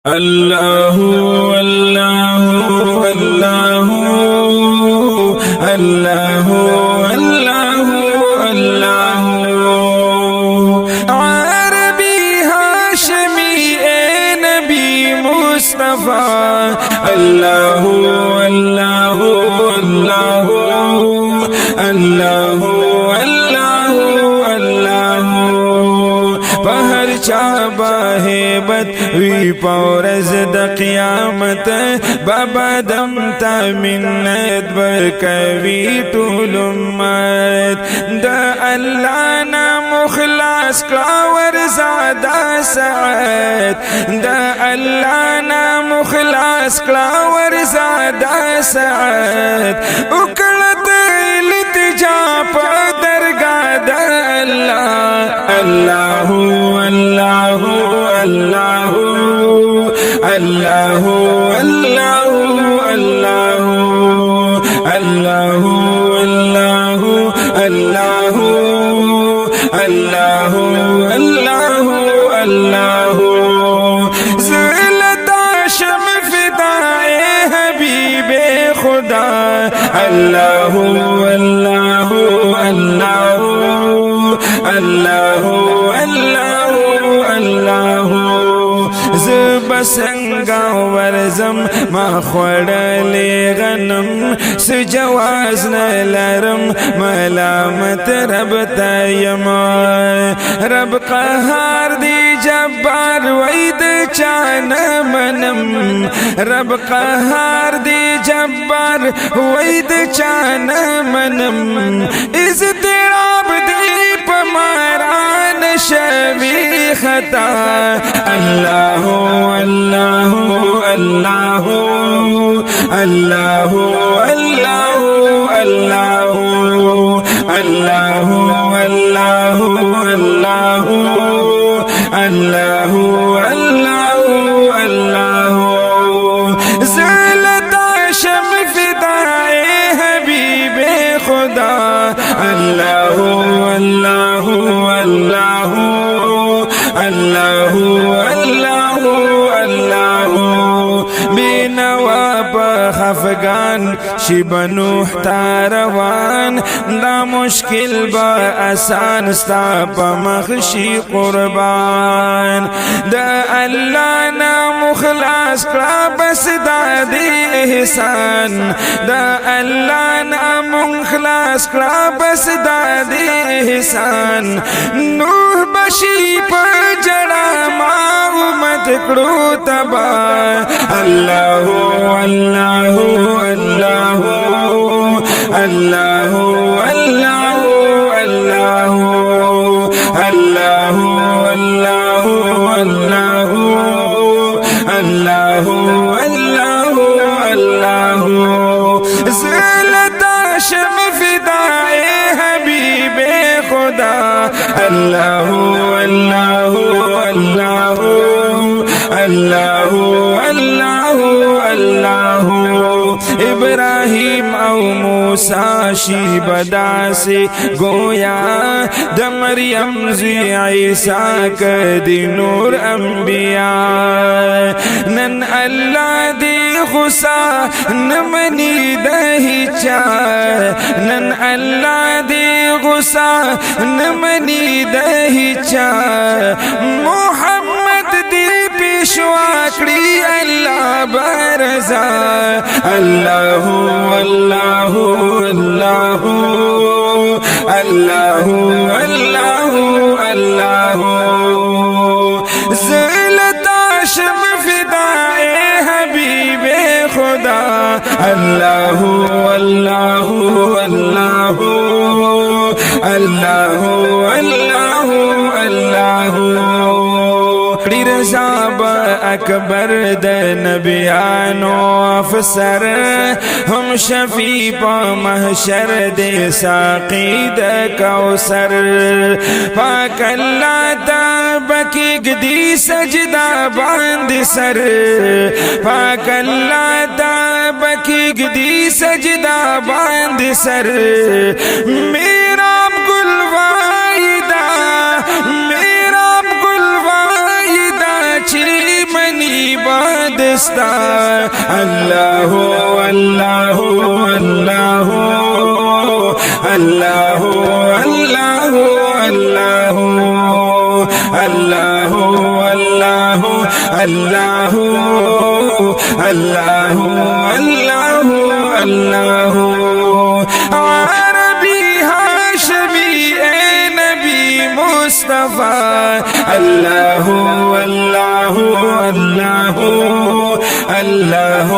अल्लाहु अल्लाहु अल्लाहु अल्लाहु अल्लाहु अल्लाहु अरबी हाशमी ए नबी मुस्तफा अल्लाहु अल्लाहु अल्लाहु अल्लाहु अल्लाहु अल्लाहु पहर चाबा हेबत वी पौरज द क़ियामत बाबा दमता मिन्नत बरकवी टूलुम्मत द अल्लाह ना मुखलास कावर ज़ादा सात द अल्लाह ना मुखलास कावर ज़ादा सात उकलत इल्तिजा दरगाह द अल्लाह अल्लाहु अल्लाहु अल्लाहु अल्लाहु अल्लाहु अल्लाहु अल्लाहु अल्लाहु अल्लाहु अल्लाहु अल्लाहु ज़िलता शम फिदाए हबीबे खुदा अल्लाहु अल्लाहु अल्लाहु अल्लाहु अल्लाहु अल्लाहु ज़बसंगा वरज़म मा ख़्वड़ले गनम सजवाज़ न लरम मलामत रब तयमा रब क़हार दी जब्बार वैद चान मनम रब क़हार दी जब्बार वैद चान मनम इज़्तिराब दी पमारान शवी खता अल्लाहु अल्लाहु अल्लाहु अल्लाहु अल्लाहु अल्लाहु अल्लाहु अल्लाहु अल्लाहु अल्लाहु अल्लाहु अल्लाहु ज़लता शम फिदाए हबीबे खुदा अल्लाहु अल्लाहु अल्लाहु अल्लाहु अल्लाहु अल्लाहु बिनवा खफगान शिबनुह तारवान दा मुश्किल बा आसान स्ता पमखशी कुर्बान दा अल्लाह ना मुखलास का बस दादी एहसान दा अल्लाह ना मुखलास का बस दादी एहसान नूह बशी पर जड़ा माऊ मत करो तबा अल्लाहु अल्लाहु अल्लाहु अल्लाहु अल्लाहु अल्लाहु अल्लाहु अल्लाहु अल्लाहु अल्लाहु अल्लाहु ज़लता शम फिदाए हबीबे खुदा अल्लाहु अल्लाहु अल्लाहु अल्लाहु अल्लाहु अल्लाहु इब्राहिम औ मूसा शीबदा से गोया द मरियम ज़ी ईसा कदी नूर अंबिया नन अल्लाह दी गुस्सा नमनी दही चा नन अल्लाह दी गुस्सा नमनी दही चा मोहम्मद दी पेशवाकड़ी अल्लाह बरज़ा अल्लाहु अल्लाहु अल्लाहु अल्लाहु अल्लाहु अल्लाहु ज़लता शम फिदाए हबीबे खुदा अल्लाहु अल्लाहु अल्लाहु अल्लाहु अल्लाहु अल्लाहु रज़ाब अकबर द नबियानो अफसर हम शफी पा महशर दे साक़ी द कौसर पाक अल्लाह ताबकी गदी सजदा बांध सर पाक अल्लाह ताबकी गदी सजदा बांध सर मेरा गुलवाइदा मेरा गुलवाइदा ची मनी बा शाइस्ता अल्लाह अल्लाह अल्लाह अल्लाह अल्लाह अल्लाह अल्लाह अल्लाह अल्लाह अल्लाह अल्लाह अल्लाह अरबी हाशमी ए नबी मुस्तफा अल्लाह अल्लाह अल्लाह अल्लाह